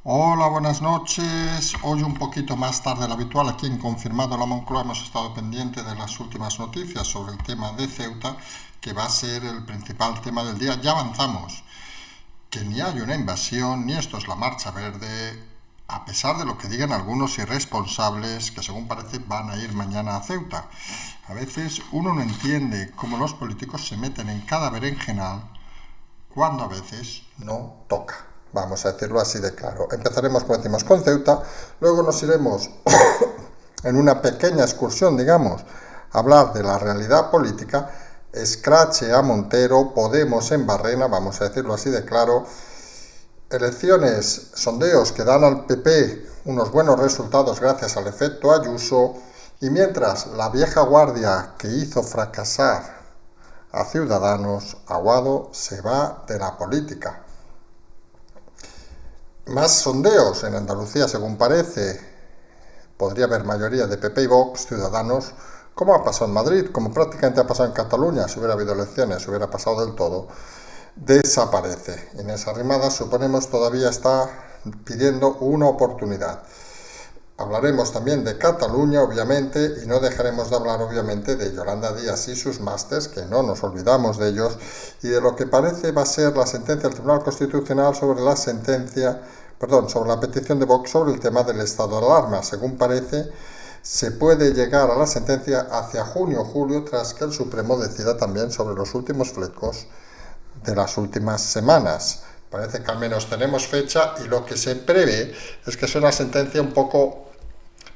Hola, buenas noches. Hoy un poquito más tarde de lo habitual, aquí en Confirmado la Moncloa hemos estado pendiente de las últimas noticias sobre el tema de Ceuta, que va a ser el principal tema del día. Ya avanzamos, que ni hay una invasión, ni esto es la Marcha Verde, a pesar de lo que digan algunos irresponsables que según parece van a ir mañana a Ceuta. A veces uno no entiende cómo los políticos se meten en cada berenjenal cuando a veces no toca. Vamos a decirlo así de claro. Empezaremos, como decimos, con Ceuta, luego nos iremos en una pequeña excursión, digamos, a hablar de la realidad política, escrache a Montero, Podemos en Barrena, vamos a decirlo así de claro, elecciones, sondeos que dan al PP unos buenos resultados gracias al efecto Ayuso, y mientras la vieja guardia que hizo fracasar a Ciudadanos, Aguado se va de la política. Más sondeos en Andalucía, según parece, podría haber mayoría de PP y Vox, Ciudadanos, como ha pasado en Madrid, como prácticamente ha pasado en Cataluña, si hubiera habido elecciones, si hubiera pasado del todo, desaparece. Inés Arrimadas, suponemos, todavía está pidiendo una oportunidad. Hablaremos también de Cataluña, obviamente, y no dejaremos de hablar, obviamente, de Yolanda Díaz y sus másters, que no nos olvidamos de ellos, y de lo que parece va a ser la sentencia del Tribunal Constitucional sobre sobre la petición de Vox sobre el tema del estado de alarma. Según parece, se puede llegar a la sentencia hacia junio o julio, tras que el Supremo decida también sobre los últimos flecos de las últimas semanas. Parece que al menos tenemos fecha y lo que se prevé es que sea una sentencia un poco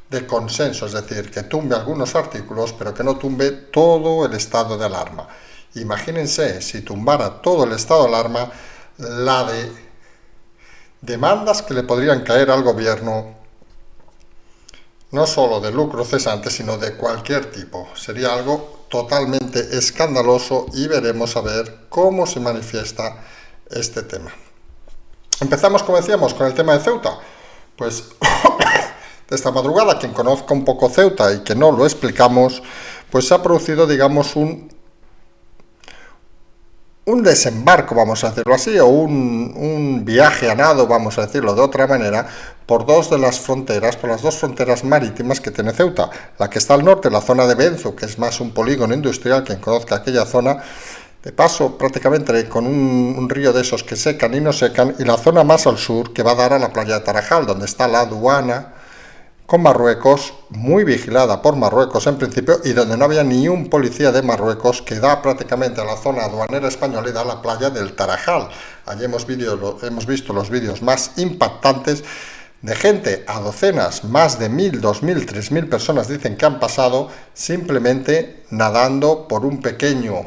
de consenso, es decir, que tumbe algunos artículos, pero que no tumbe todo el estado de alarma. Imagínense, si tumbara todo el estado de alarma, la de demandas que le podrían caer al gobierno, no solo de lucro cesante, sino de cualquier tipo. Sería algo totalmente escandaloso y veremos a ver cómo se manifiesta este tema. Empezamos, como decíamos, con el tema de Ceuta. Pues de esta madrugada, quien conozca un poco Ceuta y que no lo explicamos, pues se ha producido, digamos, un desembarco, vamos a decirlo así, o un viaje a nado, vamos a decirlo de otra manera, por dos de las fronteras, por las dos fronteras marítimas que tiene Ceuta. La que está al norte, la zona de Benzo, que es más un polígono industrial, quien conozca aquella zona, de paso prácticamente con un río de esos que secan y no secan, y la zona más al sur, que va a dar a la playa de Tarajal, donde está la aduana con Marruecos, muy vigilada por Marruecos en principio, y donde no había ni un policía de Marruecos, que da prácticamente a la zona aduanera española y da a la playa del Tarajal. Allí hemos visto los vídeos más impactantes de gente a docenas, más de 1.000, 2.000, 3.000 personas dicen que han pasado simplemente nadando por un pequeño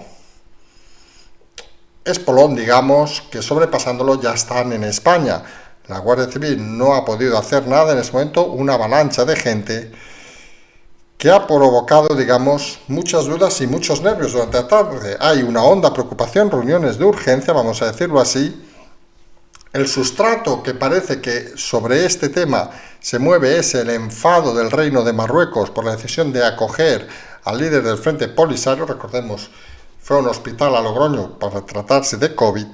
espolón, digamos, que sobrepasándolo ya están en España. La Guardia Civil no ha podido hacer nada en ese momento, una avalancha de gente que ha provocado, digamos, muchas dudas y muchos nervios durante la tarde. Hay una honda preocupación, reuniones de urgencia, vamos a decirlo así. El sustrato que parece que sobre este tema se mueve es el enfado del Reino de Marruecos por la decisión de acoger al líder del Frente Polisario, recordemos, fue a un hospital a Logroño para tratarse de COVID.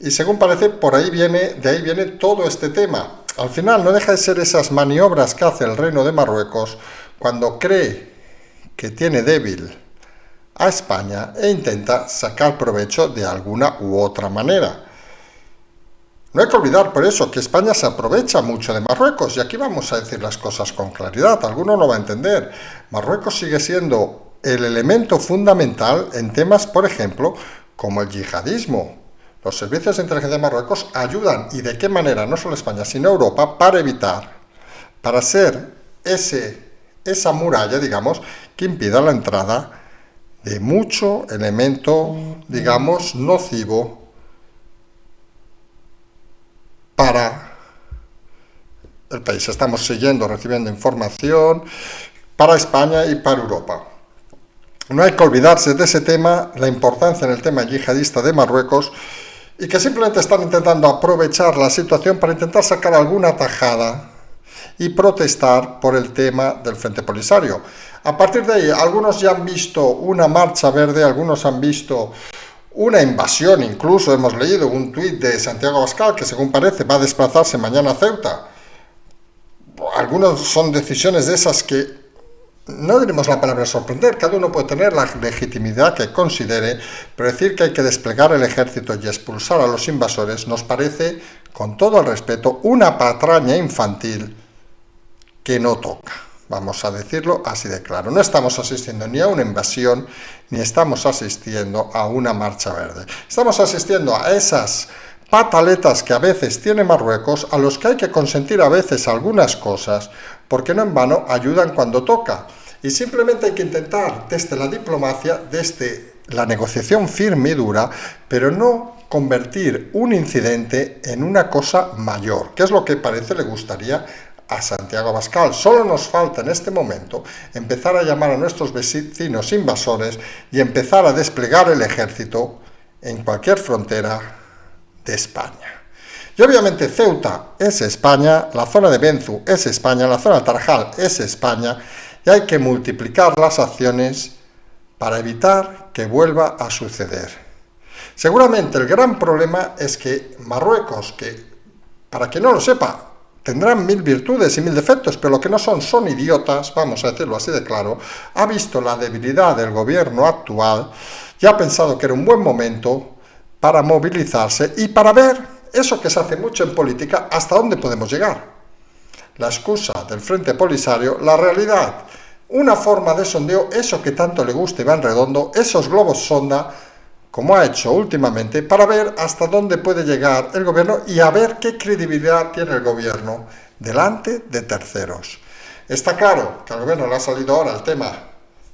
Y según parece, de ahí viene todo este tema. Al final no deja de ser esas maniobras que hace el Reino de Marruecos cuando cree que tiene débil a España e intenta sacar provecho de alguna u otra manera. No hay que olvidar por eso que España se aprovecha mucho de Marruecos, y aquí vamos a decir las cosas con claridad, alguno no va a entender. Marruecos sigue siendo el elemento fundamental en temas, por ejemplo, como el yihadismo. Los servicios de inteligencia de Marruecos ayudan, y de qué manera, no solo España, sino Europa, para ser esa muralla, digamos, que impida la entrada de mucho elemento, digamos, nocivo para el país. Estamos recibiendo información para España y para Europa. No hay que olvidarse de ese tema, la importancia en el tema yihadista de Marruecos, y que simplemente están intentando aprovechar la situación para intentar sacar alguna tajada y protestar por el tema del Frente Polisario. A partir de ahí, algunos ya han visto una marcha verde, algunos han visto una invasión, incluso hemos leído un tuit de Santiago Abascal que según parece va a desplazarse mañana a Ceuta. Algunos son decisiones de esas que no diremos la palabra sorprender, cada uno puede tener la legitimidad que considere, pero decir que hay que desplegar el ejército y expulsar a los invasores nos parece, con todo el respeto, una patraña infantil que no toca. Vamos a decirlo así de claro. No estamos asistiendo ni a una invasión, ni estamos asistiendo a una marcha verde. Estamos asistiendo a esas pataletas que a veces tiene Marruecos, a los que hay que consentir a veces algunas cosas, porque no en vano ayudan cuando toca. Y simplemente hay que intentar, desde la diplomacia, desde la negociación firme y dura, pero no convertir un incidente en una cosa mayor, que es lo que parece le gustaría a Santiago Abascal. Solo nos falta en este momento empezar a llamar a nuestros vecinos invasores y empezar a desplegar el ejército en cualquier frontera de España. Y obviamente Ceuta es España, la zona de Benzu es España, la zona de Tarajal es España, y hay que multiplicar las acciones para evitar que vuelva a suceder. Seguramente el gran problema es que Marruecos, que para quien no lo sepa, tendrán 1000 virtudes y 1000 defectos, pero lo que no son idiotas, vamos a decirlo así de claro, ha visto la debilidad del gobierno actual y ha pensado que era un buen momento para movilizarse y para ver eso que se hace mucho en política, hasta dónde podemos llegar. La excusa del Frente Polisario, la realidad, una forma de sondeo, eso que tanto le gusta Iván Redondo, esos globos sonda, como ha hecho últimamente, para ver hasta dónde puede llegar el gobierno y a ver qué credibilidad tiene el gobierno delante de terceros. Está claro que al gobierno le ha salido ahora el tema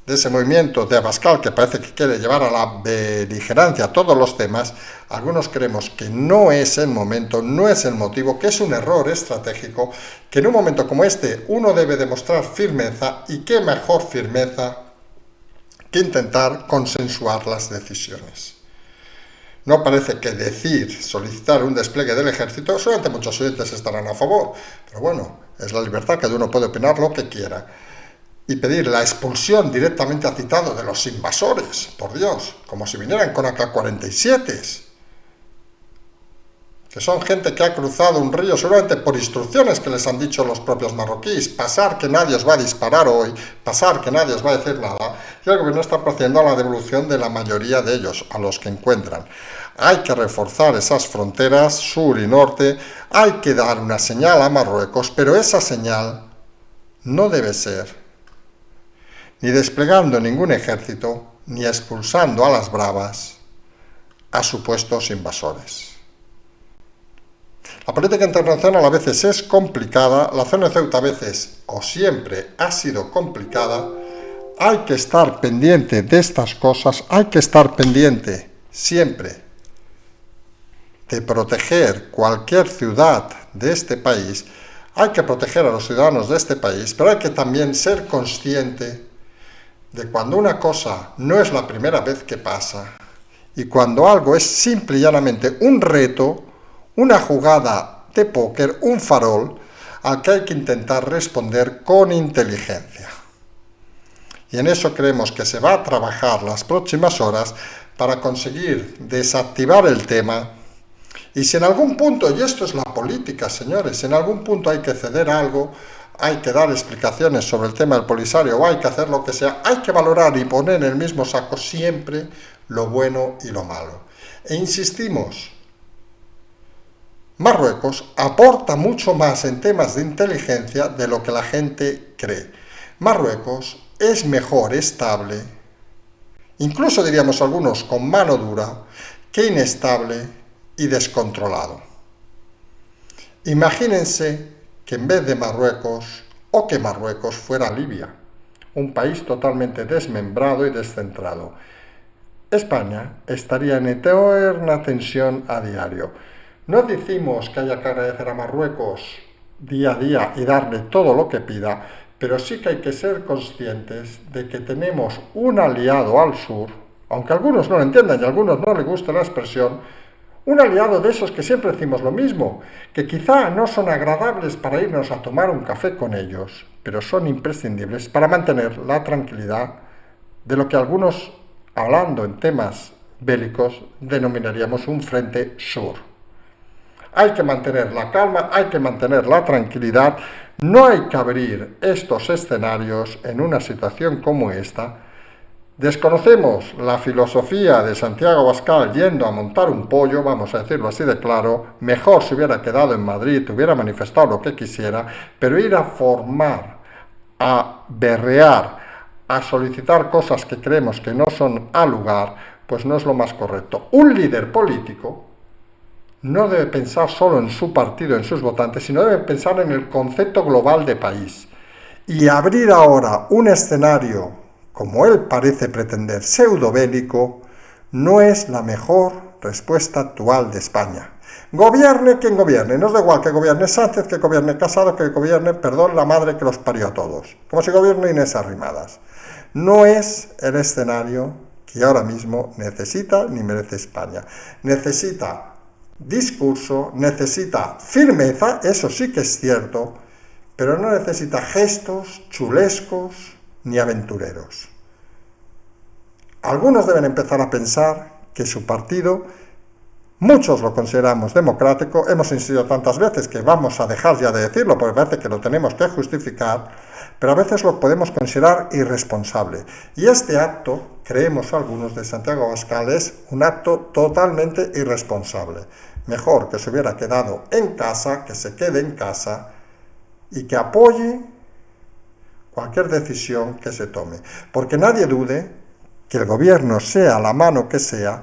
de ese movimiento de Abascal que parece que quiere llevar a la beligerancia todos los temas. Algunos creemos que no es el momento, no es el motivo, que es un error estratégico, que en un momento como este uno debe demostrar firmeza, y qué mejor firmeza que intentar consensuar las decisiones. No parece que solicitar un despliegue del ejército, solamente muchos oyentes estarán a favor, pero bueno, es la libertad, cada uno puede opinar lo que quiera. Y pedir la expulsión directamente a citado de los invasores, por Dios, como si vinieran con AK-47, que son gente que ha cruzado un río seguramente por instrucciones que les han dicho los propios marroquíes, pasar que nadie os va a disparar hoy, pasar que nadie os va a decir nada, y el gobierno está procediendo a la devolución de la mayoría de ellos, a los que encuentran. Hay que reforzar esas fronteras sur y norte, hay que dar una señal a Marruecos, pero esa señal no debe ser ni desplegando ningún ejército, ni expulsando a las bravas a supuestos invasores. La política internacional a veces es complicada, la zona de Ceuta a veces o siempre ha sido complicada. Hay que estar pendiente de estas cosas, hay que estar pendiente siempre de proteger cualquier ciudad de este país, hay que proteger a los ciudadanos de este país, pero hay que también ser consciente de cuando una cosa no es la primera vez que pasa y cuando algo es simple y llanamente un reto, una jugada de póker, un farol al que hay que intentar responder con inteligencia. Y en eso creemos que se va a trabajar las próximas horas para conseguir desactivar el tema. Y si en algún punto, y esto es la política, señores, si en algún punto hay que ceder algo, hay que dar explicaciones sobre el tema del Polisario o hay que hacer lo que sea, hay que valorar y poner en el mismo saco siempre lo bueno y lo malo. E insistimos, Marruecos aporta mucho más en temas de inteligencia de lo que la gente cree. Marruecos es mejor estable, incluso diríamos algunos con mano dura, que inestable y descontrolado. Imagínense que en vez de Marruecos, o que Marruecos fuera Libia, un país totalmente desmembrado y descentrado. España estaría en eterna tensión a diario. No decimos que haya que agradecer a Marruecos día a día y darle todo lo que pida, pero sí que hay que ser conscientes de que tenemos un aliado al sur, aunque algunos no lo entiendan y a algunos no les guste la expresión, un aliado de esos que siempre decimos lo mismo, que quizá no son agradables para irnos a tomar un café con ellos, pero son imprescindibles para mantener la tranquilidad de lo que algunos, hablando en temas bélicos denominaríamos un frente sur. Hay que mantener la calma, hay que mantener la tranquilidad, no hay que abrir estos escenarios en una situación como esta. Desconocemos la filosofía de Santiago Abascal yendo a montar un pollo, vamos a decirlo así de claro, mejor se hubiera quedado en Madrid, hubiera manifestado lo que quisiera, pero ir a formar, a berrear, a solicitar cosas que creemos que no son al lugar, pues no es lo más correcto. Un líder político no debe pensar solo en su partido, en sus votantes, sino debe pensar en el concepto global de país. Y abrir ahora un escenario, como él parece pretender, pseudobélico, no es la mejor respuesta actual de España. Gobierne quien gobierne, no es da igual que gobierne Sánchez, que gobierne Casado, que gobierne, perdón, la madre que los parió a todos, como si gobierne Inés Arrimadas. No es el escenario que ahora mismo necesita ni merece España. Necesita discurso, necesita firmeza, eso sí que es cierto, pero no necesita gestos chulescos ni aventureros. Algunos deben empezar a pensar que su partido, muchos lo consideramos democrático, hemos insistido tantas veces que vamos a dejar ya de decirlo, porque parece que lo tenemos que justificar, pero a veces lo podemos considerar irresponsable. Y este acto, creemos algunos de Santiago Abascal, es un acto totalmente irresponsable. Mejor que se hubiera quedado en casa, que se quede en casa y que apoye cualquier decisión que se tome. Porque nadie dude que el gobierno, sea la mano que sea,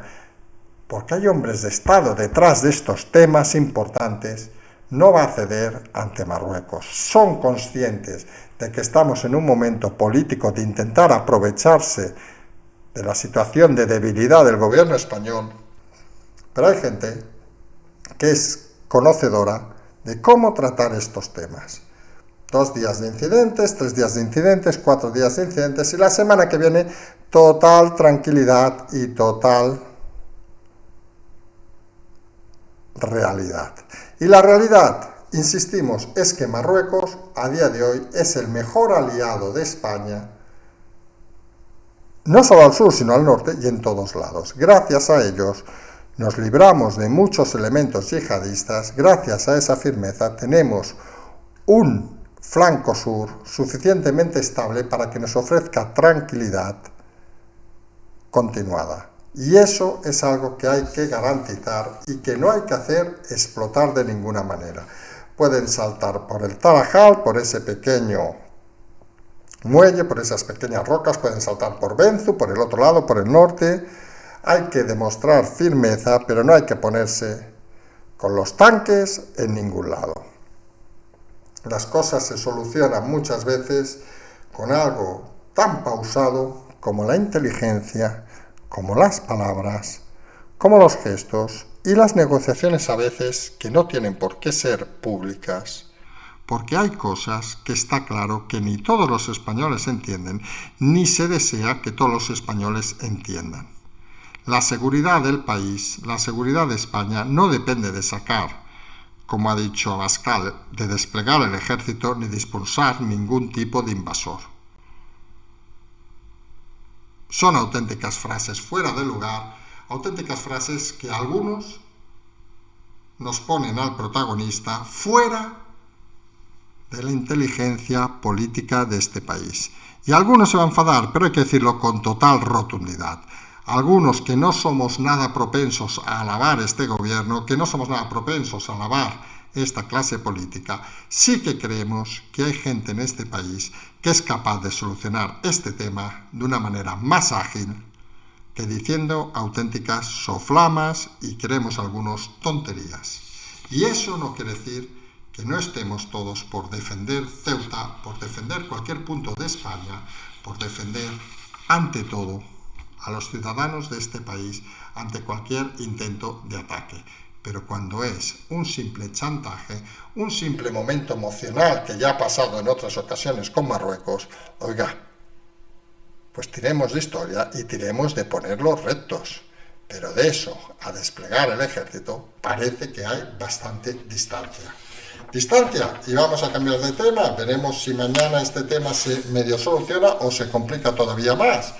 porque hay hombres de Estado detrás de estos temas importantes, no va a ceder ante Marruecos. Son conscientes de que estamos en un momento político de intentar aprovecharse de la situación de debilidad del gobierno español, pero hay gente que es conocedora de cómo tratar estos temas. 2 días de incidentes, 3 días de incidentes, 4 días de incidentes y la semana que viene total tranquilidad y total realidad. Y la realidad, insistimos, es que Marruecos a día de hoy es el mejor aliado de España, no solo al sur, sino al norte y en todos lados. Gracias a ellos nos libramos de muchos elementos yihadistas, gracias a esa firmeza tenemos un flanco sur suficientemente estable para que nos ofrezca tranquilidad continuada. Y eso es algo que hay que garantizar y que no hay que hacer explotar de ninguna manera. Pueden saltar por el Tarajal, por ese pequeño muelle, por esas pequeñas rocas, pueden saltar por Benzu, por el otro lado, por el norte. Hay que demostrar firmeza, pero no hay que ponerse con los tanques en ningún lado. Las cosas se solucionan muchas veces con algo tan pausado como la inteligencia, como las palabras, como los gestos y las negociaciones a veces que no tienen por qué ser públicas, porque hay cosas que está claro que ni todos los españoles entienden, ni se desea que todos los españoles entiendan. La seguridad del país, la seguridad de España, no depende de sacar, como ha dicho Abascal, de desplegar el ejército ni de expulsar ningún tipo de invasor. Son auténticas frases fuera de lugar, auténticas frases que algunos nos ponen al protagonista fuera de la inteligencia política de este país. Y algunos se van a enfadar, pero hay que decirlo con total rotundidad. Algunos que no somos nada propensos a alabar este gobierno, que no somos nada propensos a alabar esta clase política, sí que creemos que hay gente en este país que es capaz de solucionar este tema de una manera más ágil que diciendo auténticas soflamas y creemos algunos tonterías. Y eso no quiere decir que no estemos todos por defender Ceuta, por defender cualquier punto de España, por defender ante todo a los ciudadanos de este país ante cualquier intento de ataque. Pero cuando es un simple chantaje, un simple momento emocional que ya ha pasado en otras ocasiones con Marruecos, oiga, pues tiremos de historia y tiremos de poner los retos. Pero de eso a desplegar el ejército parece que hay bastante distancia. Y vamos a cambiar de tema, veremos si mañana este tema se medio soluciona o se complica todavía más.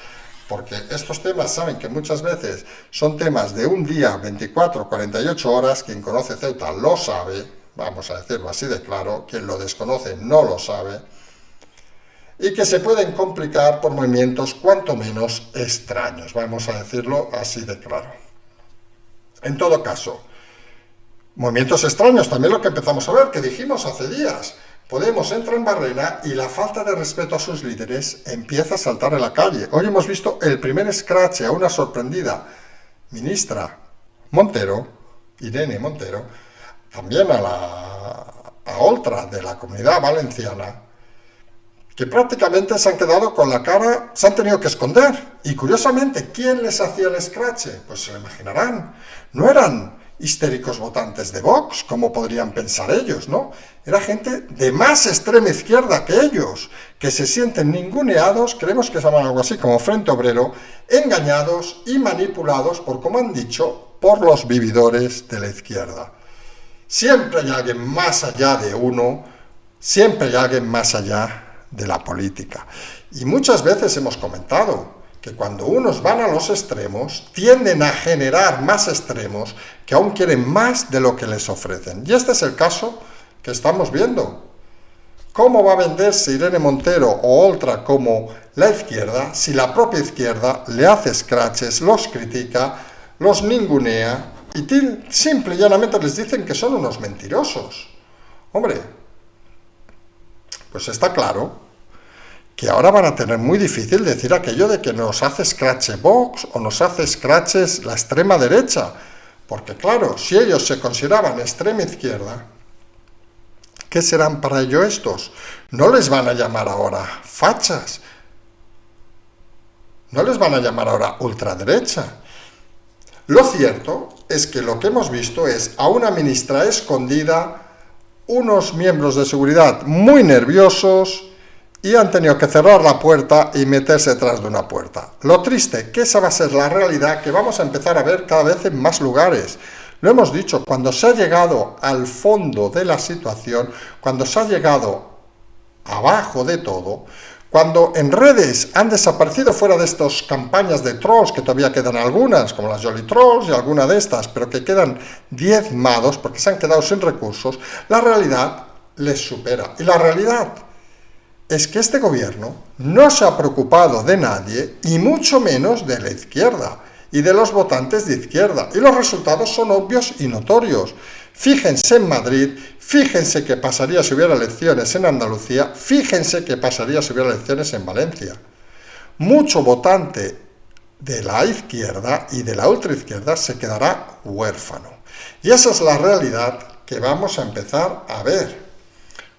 porque estos temas saben que muchas veces son temas de un día, 24, 48 horas, quien conoce Ceuta lo sabe, vamos a decirlo así de claro, quien lo desconoce no lo sabe, y que se pueden complicar por movimientos cuanto menos extraños, vamos a decirlo así de claro. En todo caso, movimientos extraños, también lo que empezamos a ver, que dijimos hace días. Podemos entra en barrena y la falta de respeto a sus líderes empieza a saltar en la calle. Hoy hemos visto el primer escrache a una sorprendida ministra Montero, Irene Montero, también a otra de la Comunidad Valenciana, que prácticamente se han quedado con la cara, se han tenido que esconder. Y curiosamente, ¿quién les hacía el escrache? Pues se lo imaginarán. No eran histéricos votantes de Vox, como podrían pensar ellos, ¿no? Era gente de más extrema izquierda que ellos, que se sienten ninguneados, creemos que se llaman algo así como Frente Obrero, engañados y manipulados por, como han dicho, por los vividores de la izquierda. Siempre hay alguien más allá de uno, siempre hay alguien más allá de la política. Y muchas veces hemos comentado que cuando unos van a los extremos, tienden a generar más extremos que aún quieren más de lo que les ofrecen. Y este es el caso que estamos viendo. ¿Cómo va a venderse Irene Montero o otra como la izquierda si la propia izquierda le hace scratches, los critica, los ningunea y simple y llanamente les dicen que son unos mentirosos? Hombre, pues está claro que ahora van a tener muy difícil decir aquello de que nos hace scratch Vox o nos hace scratches la extrema derecha, porque claro, si ellos se consideraban extrema izquierda, ¿qué serán para ello estos? No les van a llamar ahora fachas, no les van a llamar ahora ultraderecha. Lo cierto es que lo que hemos visto es a una ministra escondida, unos miembros de seguridad muy nerviosos, y han tenido que cerrar la puerta y meterse detrás de una puerta. Lo triste, que esa va a ser la realidad que vamos a empezar a ver cada vez en más lugares. Lo hemos dicho, cuando se ha llegado al fondo de la situación, cuando se ha llegado abajo de todo, cuando en redes han desaparecido fuera de estas campañas de trolls, que todavía quedan algunas, como las Jolly Trolls y alguna de estas, pero que quedan diezmados porque se han quedado sin recursos, la realidad les supera. Y la realidad es que este gobierno no se ha preocupado de nadie, y mucho menos de la izquierda y de los votantes de izquierda. Y los resultados son obvios y notorios. Fíjense en Madrid, fíjense qué pasaría si hubiera elecciones en Andalucía, fíjense qué pasaría si hubiera elecciones en Valencia. Mucho votante de la izquierda y de la ultraizquierda se quedará huérfano. Y esa es la realidad que vamos a empezar a ver.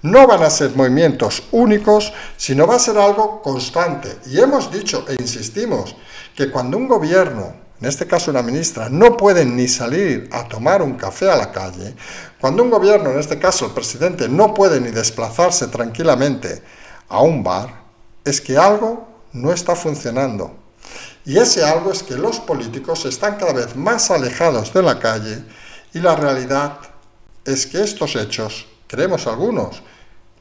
No van a ser movimientos únicos, sino va a ser algo constante. Y hemos dicho e insistimos que cuando un gobierno, en este caso una ministra, no puede ni salir a tomar un café a la calle, cuando un gobierno, en este caso el presidente, no puede ni desplazarse tranquilamente a un bar, es que algo no está funcionando. Y ese algo es que los políticos están cada vez más alejados de la calle, y la realidad es que estos hechos, creemos algunos,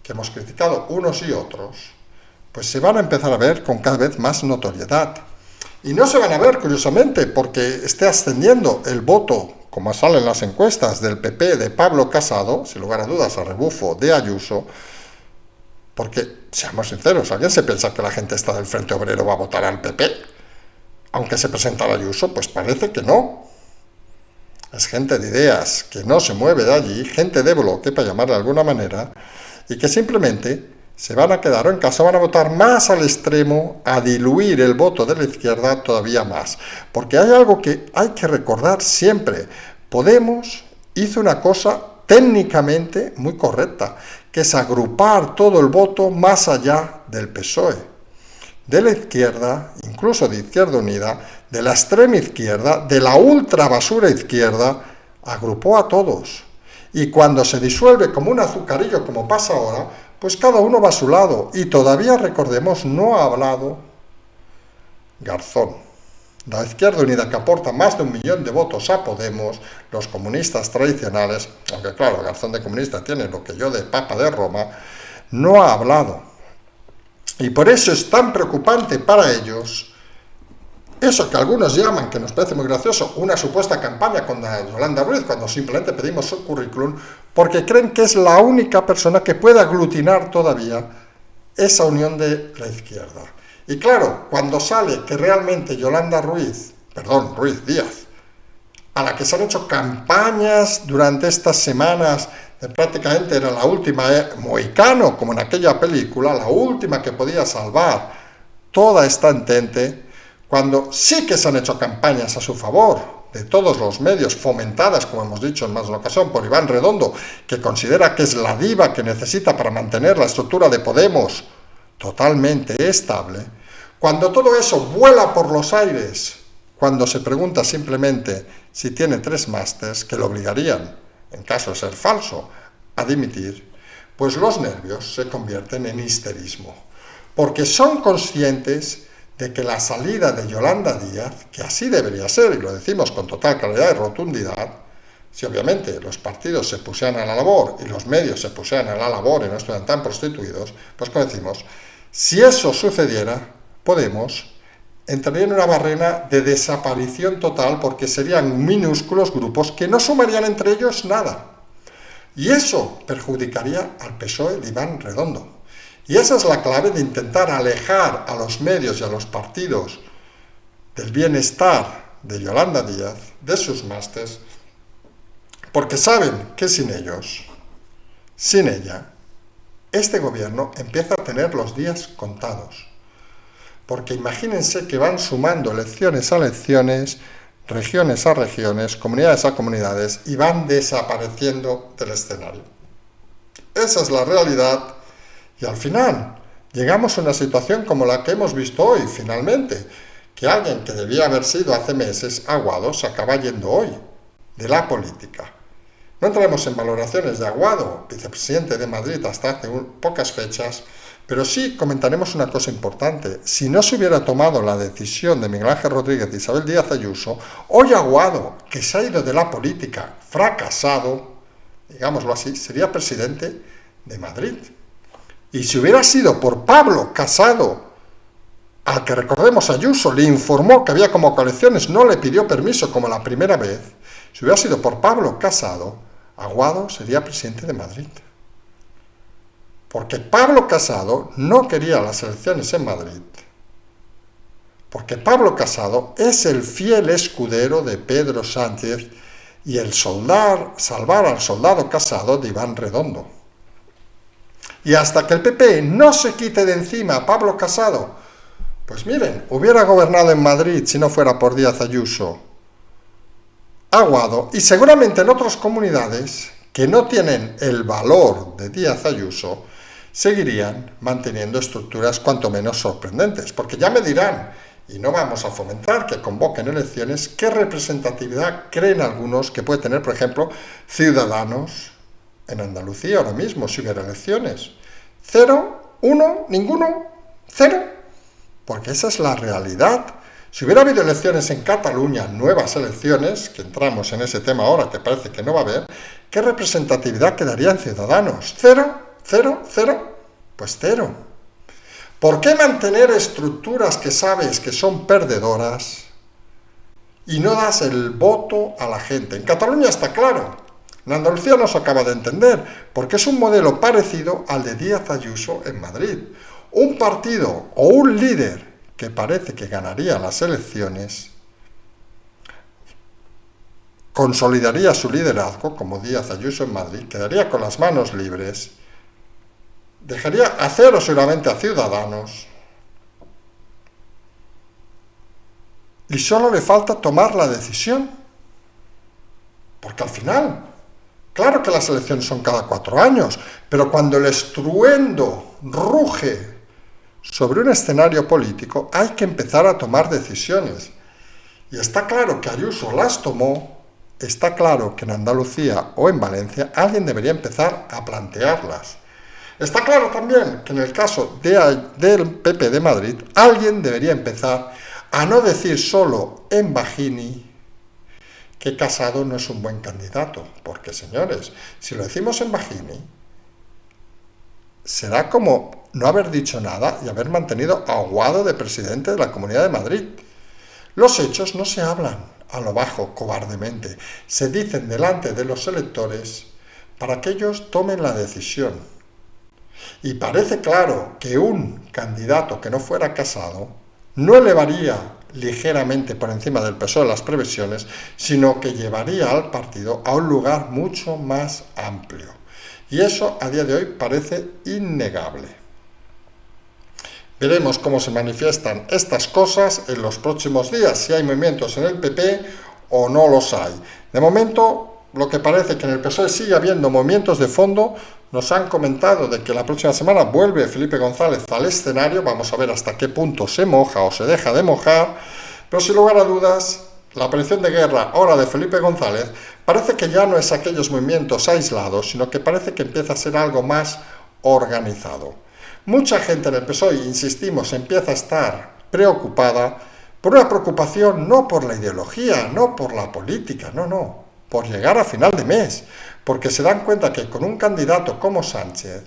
que hemos criticado unos y otros, pues se van a empezar a ver con cada vez más notoriedad. Y no se van a ver, curiosamente, porque esté ascendiendo el voto, como salen las encuestas, del PP de Pablo Casado, sin lugar a dudas a rebufo de Ayuso, porque, seamos sinceros, ¿alguien se piensa que la gente está del Frente Obrero va a votar al PP? Aunque se presentara Ayuso, pues parece que no. Es gente de ideas que no se mueve de allí, gente de bloque, para llamarle de alguna manera, y que simplemente se van a quedar en casa, van a votar más al extremo, a diluir el voto de la izquierda todavía más. Porque hay algo que hay que recordar siempre. Podemos hizo una cosa técnicamente muy correcta, que es agrupar todo el voto más allá del PSOE, de la izquierda, incluso de Izquierda Unida, de la extrema izquierda, de la ultra basura izquierda, agrupó a todos. Y cuando se disuelve como un azucarillo, como pasa ahora, pues cada uno va a su lado. Y todavía, recordemos, no ha hablado Garzón. La Izquierda Unida, que aporta más de 1 millón de votos a Podemos, los comunistas tradicionales, aunque claro, Garzón de comunista tiene lo que yo de Papa de Roma, no ha hablado. Y por eso es tan preocupante para ellos eso que algunos llaman, que nos parece muy gracioso, una supuesta campaña contra Yolanda Ruiz, cuando simplemente pedimos su currículum, porque creen que es la única persona que puede aglutinar todavía esa unión de la izquierda. Y claro, cuando sale que realmente Ruiz Díaz, a la que se han hecho campañas durante estas semanas, prácticamente era la última, Mohicano, como en aquella película, la última que podía salvar toda esta entente, cuando sí que se han hecho campañas a su favor, de todos los medios, fomentadas, como hemos dicho en más de una ocasión, por Iván Redondo, que considera que es la diva que necesita para mantener la estructura de Podemos totalmente estable, cuando todo eso vuela por los aires, cuando se pregunta simplemente si tiene 3 másters que lo obligarían, en caso de ser falso, a dimitir, pues los nervios se convierten en histerismo, porque son conscientes de que la salida de Yolanda Díaz, que así debería ser, y lo decimos con total claridad y rotundidad, si obviamente los partidos se pusieran a la labor y los medios se pusieran a la labor y no estuvieran tan prostituidos, pues como decimos, si eso sucediera, Podemos entraría en una barrera de desaparición total porque serían minúsculos grupos que no sumarían entre ellos nada. Y eso perjudicaría al PSOE de Iván Redondo. Y esa es la clave de intentar alejar a los medios y a los partidos del bienestar de Yolanda Díaz, de sus másters, porque saben que sin ellos, sin ella, este gobierno empieza a tener los días contados. Porque imagínense que van sumando elecciones a elecciones, regiones a regiones, comunidades a comunidades, y van desapareciendo del escenario. Esa es la realidad, y al final llegamos a una situación como la que hemos visto hoy, finalmente, que alguien que debía haber sido hace meses Aguado se acaba yendo hoy, de la política. No entraremos en valoraciones de Aguado, vicepresidente de Madrid hasta hace pocas fechas, pero sí comentaremos una cosa importante. Si no se hubiera tomado la decisión de Miguel Ángel Rodríguez y Isabel Díaz Ayuso, hoy Aguado, que se ha ido de la política fracasado, digámoslo así, sería presidente de Madrid. Y si hubiera sido por Pablo Casado, al que recordemos Ayuso le informó que había convocado elecciones, no le pidió permiso como la primera vez, si hubiera sido por Pablo Casado, Aguado sería presidente de Madrid. Porque Pablo Casado no quería las elecciones en Madrid. Porque Pablo Casado es el fiel escudero de Pedro Sánchez y el salvar al soldado Casado de Iván Redondo. Y hasta que el PP no se quite de encima a Pablo Casado, pues miren, hubiera gobernado en Madrid si no fuera por Díaz Ayuso, Aguado, y seguramente en otras comunidades que no tienen el valor de Díaz Ayuso, seguirían manteniendo estructuras cuanto menos sorprendentes, porque ya me dirán, y no vamos a fomentar que convoquen elecciones, ¿qué representatividad creen algunos que puede tener, por ejemplo, Ciudadanos en Andalucía ahora mismo, si hubiera elecciones? ¿Cero? ¿Uno? ¿Ninguno? ¿Cero? Porque esa es la realidad. Si hubiera habido elecciones en Cataluña, nuevas elecciones, que entramos en ese tema ahora, que parece que no va a haber, ¿qué representatividad quedaría en Ciudadanos? ¿Cero? ¿Cero? ¿Cero? Pues cero. ¿Por qué mantener estructuras que sabes que son perdedoras y no das el voto a la gente? En Cataluña está claro. En Andalucía no se acaba de entender, porque es un modelo parecido al de Díaz Ayuso en Madrid. Un partido o un líder que parece que ganaría las elecciones, consolidaría su liderazgo, como Díaz Ayuso en Madrid, quedaría con las manos libres, dejaría a cero seguramente a Ciudadanos, y solo le falta tomar la decisión, porque al final, claro que las elecciones son cada 4 años, pero cuando el estruendo ruge sobre un escenario político, hay que empezar a tomar decisiones. Y está claro que Ayuso las tomó, está claro que en Andalucía o en Valencia alguien debería empezar a plantearlas. Está claro también que en el caso del PP de Madrid, alguien debería empezar a no decir solo en Bajini que Casado no es un buen candidato, porque señores, si lo decimos en Bajini, será como no haber dicho nada y haber mantenido a Aguado de presidente de la Comunidad de Madrid. Los hechos no se hablan a lo bajo, cobardemente, se dicen delante de los electores para que ellos tomen la decisión. Y parece claro que un candidato que no fuera Casado no elevaría ligeramente por encima del PSOE las previsiones, sino que llevaría al partido a un lugar mucho más amplio. Y eso a día de hoy parece innegable. Veremos cómo se manifiestan estas cosas en los próximos días, si hay movimientos en el PP o no los hay. De momento, lo que parece que en el PSOE sigue habiendo movimientos de fondo. Nos han comentado de que la próxima semana vuelve Felipe González al escenario. Vamos a ver hasta qué punto se moja o se deja de mojar. Pero sin lugar a dudas, la aparición de Guerra ahora de Felipe González parece que ya no es aquellos movimientos aislados, sino que parece que empieza a ser algo más organizado. Mucha gente en el PSOE, insistimos, empieza a estar preocupada por una preocupación no por la ideología, no por la política, no, por llegar a final de mes, porque se dan cuenta que con un candidato como Sánchez,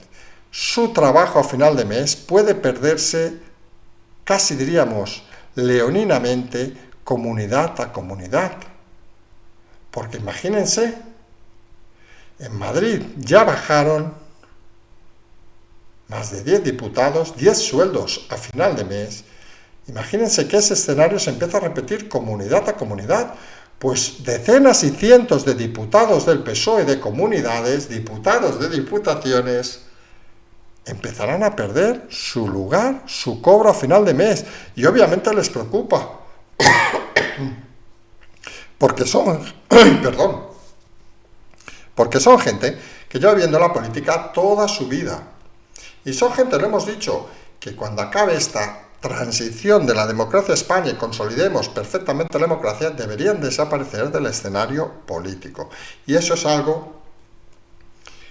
su trabajo a final de mes puede perderse, casi diríamos, leoninamente, comunidad a comunidad. Porque imagínense, en Madrid ya bajaron más de 10 diputados, 10 sueldos a final de mes. Imagínense que ese escenario se empieza a repetir comunidad a comunidad, pues decenas y cientos de diputados del PSOE de comunidades, diputados de diputaciones, empezarán a perder su lugar, su cobro a final de mes. Y obviamente les preocupa, porque son, porque son gente que lleva viendo la política toda su vida. Y son gente, lo hemos dicho, que cuando acabe esta transición de la democracia a España y consolidemos perfectamente la democracia, deberían desaparecer del escenario político. Y eso es algo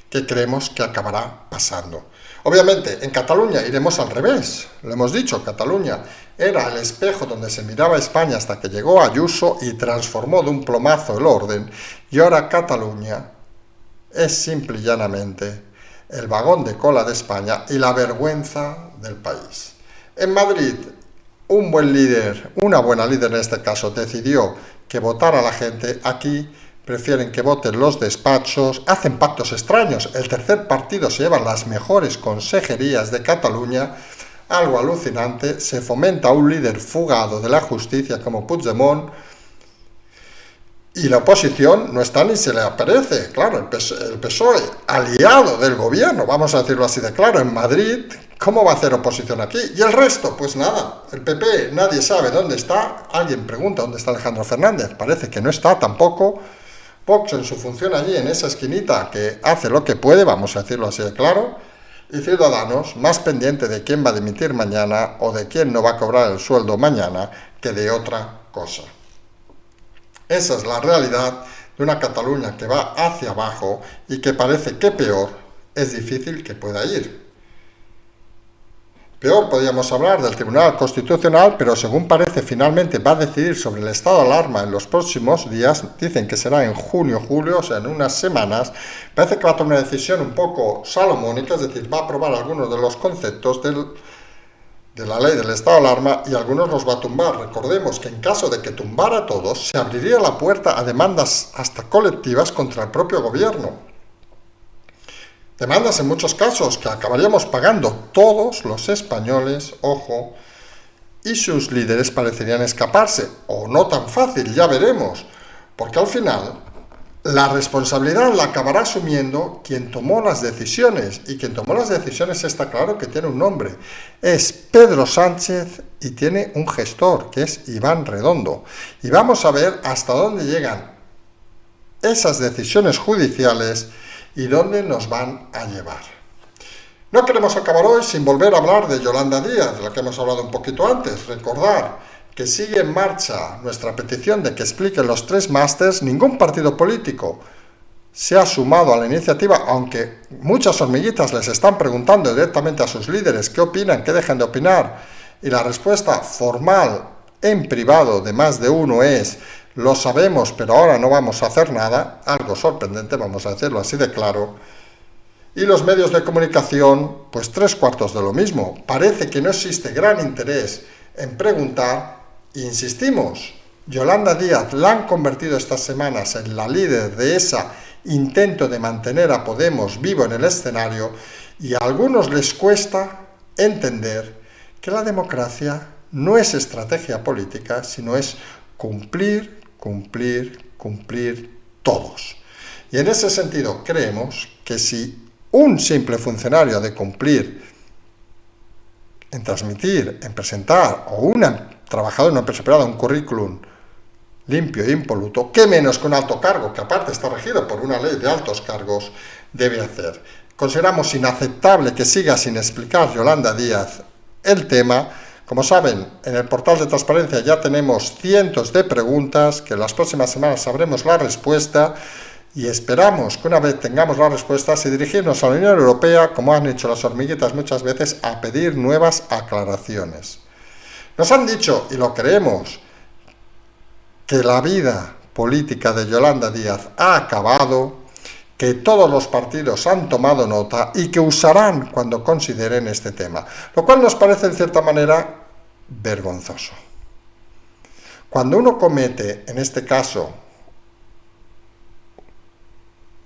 que creemos que acabará pasando. Obviamente, en Cataluña iremos al revés. Lo hemos dicho, Cataluña era el espejo donde se miraba España hasta que llegó Ayuso y transformó de un plomazo el orden. Y ahora Cataluña es simple y llanamente el vagón de cola de España y la vergüenza del país. En Madrid, un buen líder, una buena líder en este caso, decidió que votara a la gente. Aquí prefieren que voten los despachos, hacen pactos extraños. El tercer partido se lleva las mejores consejerías de Cataluña, algo alucinante. Se fomenta un líder fugado de la justicia como Puigdemont, y la oposición no está ni se le aparece. Claro, el PSOE, aliado del gobierno, vamos a decirlo así de claro, en Madrid, ¿cómo va a hacer oposición aquí? Y el resto, pues nada, el PP nadie sabe dónde está. Alguien pregunta dónde está Alejandro Fernández, parece que no está tampoco. Vox en su función allí, en esa esquinita, que hace lo que puede, vamos a decirlo así de claro. Y Ciudadanos, más pendiente de quién va a dimitir mañana o de quién no va a cobrar el sueldo mañana que de otra cosa. Esa es la realidad de una Cataluña que va hacia abajo y que parece que peor es difícil que pueda ir. Peor podríamos hablar del Tribunal Constitucional, pero según parece finalmente va a decidir sobre el estado de alarma en los próximos días. Dicen que será en junio, julio, o sea, en unas semanas. Parece que va a tomar una decisión un poco salomónica, es decir, va a aprobar algunos de los conceptos de la ley del estado de alarma y algunos los va a tumbar. Recordemos que en caso de que tumbara todos, se abriría la puerta a demandas hasta colectivas contra el propio gobierno. Demandas en muchos casos que acabaríamos pagando todos los españoles, ojo, y sus líderes parecerían escaparse, o no tan fácil, ya veremos, porque al final la responsabilidad la acabará asumiendo quien tomó las decisiones, y quien tomó las decisiones está claro que tiene un nombre, es Pedro Sánchez y tiene un gestor, que es Iván Redondo. Y vamos a ver hasta dónde llegan esas decisiones judiciales y dónde nos van a llevar. No queremos acabar hoy sin volver a hablar de Yolanda Díaz, de la que hemos hablado un poquito antes. Recordar que sigue en marcha nuestra petición de que expliquen los 3 másters. Ningún partido político se ha sumado a la iniciativa, aunque muchas hormiguitas les están preguntando directamente a sus líderes qué opinan, qué dejan de opinar, y la respuesta formal en privado de más de uno es: lo sabemos, pero ahora no vamos a hacer nada. Algo sorprendente, vamos a decirlo así de claro. Y los medios de comunicación, pues 3/4 de lo mismo. Parece que no existe gran interés en preguntar Insistimos, Yolanda Díaz la han convertido estas semanas en la líder de ese intento de mantener a Podemos vivo en el escenario, y a algunos les cuesta entender que la democracia no es estrategia política, sino es cumplir, cumplir, cumplir todos. Y en ese sentido creemos que si un simple funcionario ha de cumplir en transmitir, en presentar, o un trabajador en una empresa privada un currículum limpio e impoluto, ¿qué menos que un alto cargo, que aparte está regido por una ley de altos cargos, debe hacer? Consideramos inaceptable que siga sin explicar Yolanda Díaz el tema. Como saben, en el portal de transparencia ya tenemos cientos de preguntas, que en las próximas semanas sabremos la respuesta, y esperamos que una vez tengamos las respuestas y dirigirnos a la Unión Europea, como han hecho las hormiguitas muchas veces, a pedir nuevas aclaraciones. Nos han dicho, y lo creemos, que la vida política de Yolanda Díaz ha acabado, que todos los partidos han tomado nota y que usarán cuando consideren este tema, lo cual nos parece en cierta manera vergonzoso. Cuando uno comete, en este caso,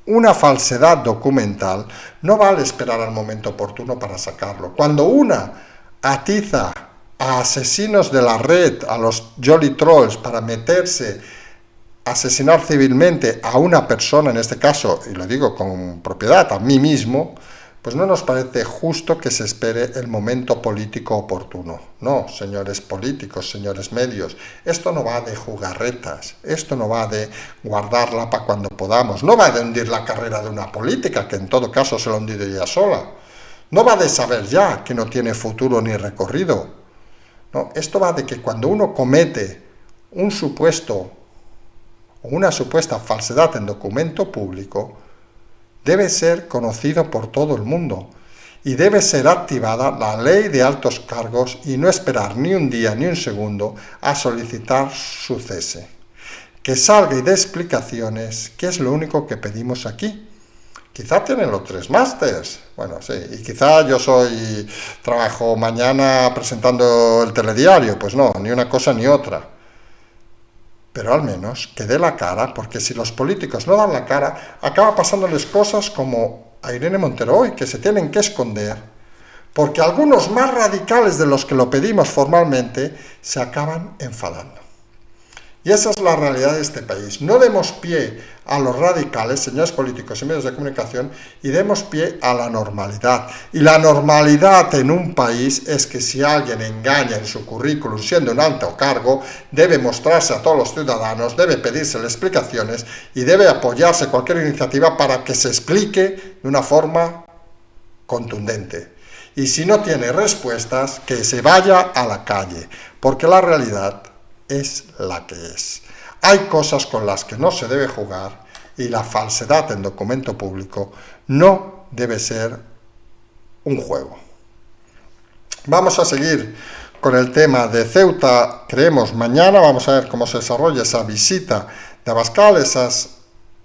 una falsedad documental, no vale esperar al momento oportuno para sacarlo. Cuando una atiza a asesinos de la red, a los Jolly Trolls, para meterse a asesinar civilmente a una persona, en este caso, y lo digo con propiedad, a mí mismo, pues no nos parece justo que se espere el momento político oportuno. No, señores políticos, señores medios, esto no va de jugarretas, esto no va de guardarla para cuando podamos, no va de hundir la carrera de una política, que en todo caso se la ha hundido ella sola, no va de saber ya que no tiene futuro ni recorrido. No, esto va de que cuando uno comete un supuesto o una supuesta falsedad en documento público, debe ser conocido por todo el mundo y debe ser activada la ley de altos cargos y no esperar ni un día ni un segundo a solicitar su cese. Que salga y dé explicaciones, que es lo único que pedimos aquí. Quizá tienen los 3 másters, bueno, sí, y quizá yo trabajo mañana presentando el telediario, pues no, ni una cosa ni otra. Pero al menos que dé la cara, porque si los políticos no dan la cara, acaba pasándoles cosas como a Irene Montero hoy, que se tienen que esconder, porque algunos más radicales de los que lo pedimos formalmente se acaban enfadando. Y esa es la realidad de este país. No demos pie a los radicales, señores políticos y medios de comunicación, y demos pie a la normalidad. Y la normalidad en un país es que si alguien engaña en su currículum siendo un alto cargo, debe mostrarse a todos los ciudadanos, debe pedírsele explicaciones y debe apoyarse cualquier iniciativa para que se explique de una forma contundente. Y si no tiene respuestas, que se vaya a la calle, porque la realidad es la que es. Hay cosas con las que no se debe jugar y la falsedad en documento público no debe ser un juego. Vamos a seguir con el tema de Ceuta, creemos mañana, vamos a ver cómo se desarrolla esa visita de Abascal, esas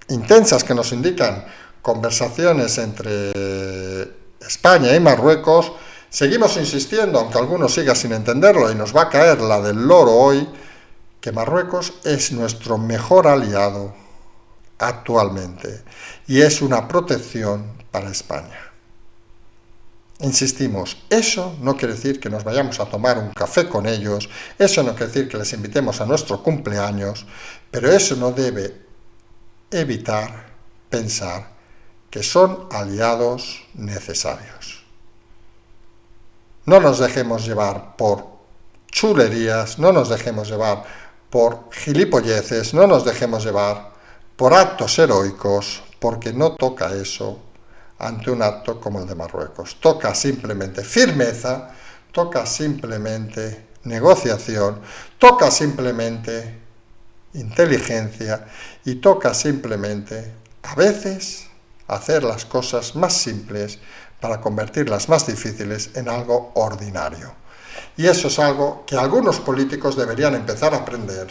intensas que nos indican conversaciones entre España y Marruecos. Seguimos insistiendo, aunque algunos sigan sin entenderlo y nos va a caer la del loro hoy, que Marruecos es nuestro mejor aliado actualmente y es una protección para España. Insistimos, eso no quiere decir que nos vayamos a tomar un café con ellos, eso no quiere decir que les invitemos a nuestro cumpleaños, pero eso no debe evitar pensar que son aliados necesarios. No nos dejemos llevar por chulerías, no nos dejemos llevar por gilipolleces, no nos dejemos llevar por actos heroicos, porque no toca eso ante un acto como el de Marruecos. Toca simplemente firmeza, toca simplemente negociación, toca simplemente inteligencia y toca simplemente, a veces, hacer las cosas más simples para convertirlas más difíciles en algo ordinario. Y eso es algo que algunos políticos deberían empezar a aprender,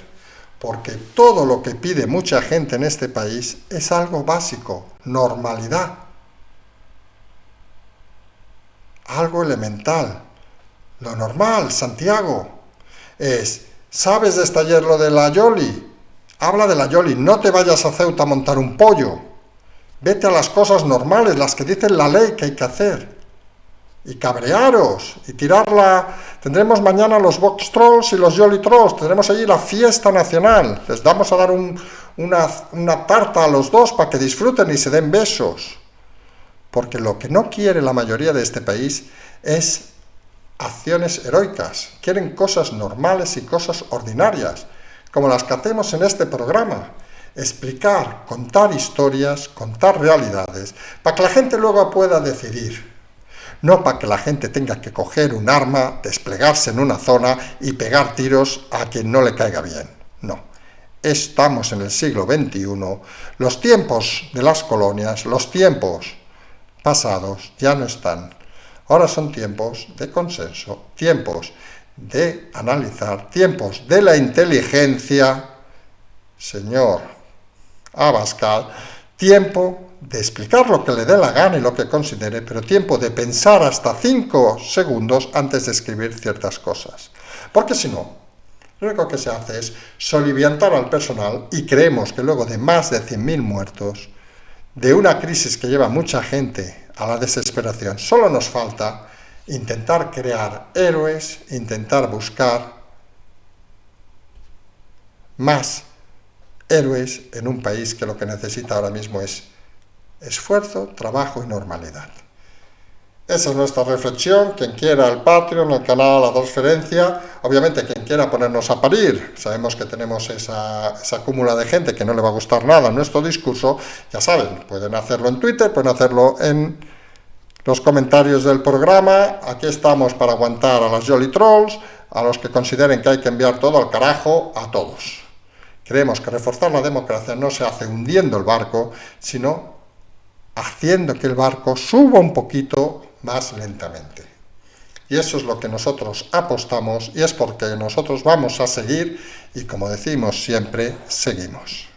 porque todo lo que pide mucha gente en este país es algo básico, normalidad, algo elemental. Lo normal, Santiago, es ¿Sabes desde ayer lo de la Yoli? Habla de la Yoli, no te vayas a Ceuta a montar un pollo. Vete a las cosas normales, las que dicen la ley que hay que hacer. Y cabrearos, y tirarla. Tendremos mañana los Vox Trolls y los Yoli Trolls, tendremos allí la fiesta nacional. Les vamos a dar una tarta a los dos para que disfruten y se den besos. Porque lo que no quiere la mayoría de este país es acciones heroicas. Quieren cosas normales y cosas ordinarias, como las que hacemos en este programa. Explicar, contar historias, contar realidades, para que la gente luego pueda decidir. No para que la gente tenga que coger un arma, desplegarse en una zona y pegar tiros a quien no le caiga bien. No. Estamos en el siglo XXI. Los tiempos de las colonias, los tiempos pasados ya no están. Ahora son tiempos de consenso, tiempos de analizar, tiempos de la inteligencia, señor Abascal, tiempo de explicar lo que le dé la gana y lo que considere, pero tiempo de pensar hasta 5 segundos antes de escribir ciertas cosas. Porque si no, lo único que se hace es soliviantar al personal y creemos que luego de más de 100.000 muertos, de una crisis que lleva mucha gente a la desesperación, solo nos falta intentar crear héroes, intentar buscar más héroes en un país que lo que necesita ahora mismo es esfuerzo, trabajo y normalidad. Esa es nuestra reflexión. Quien quiera el Patreon, el canal, la transferencia, obviamente quien quiera ponernos a parir, sabemos que tenemos esa cúmula de gente que no le va a gustar nada nuestro discurso, ya saben, pueden hacerlo en Twitter, pueden hacerlo en los comentarios del programa. Aquí estamos para aguantar a las Jolly Trolls, a los que consideren que hay que enviar todo al carajo, a todos. Creemos que reforzar la democracia no se hace hundiendo el barco, sino haciendo que el barco suba un poquito más lentamente. Y eso es lo que nosotros apostamos y es porque nosotros vamos a seguir y, como decimos siempre, seguimos.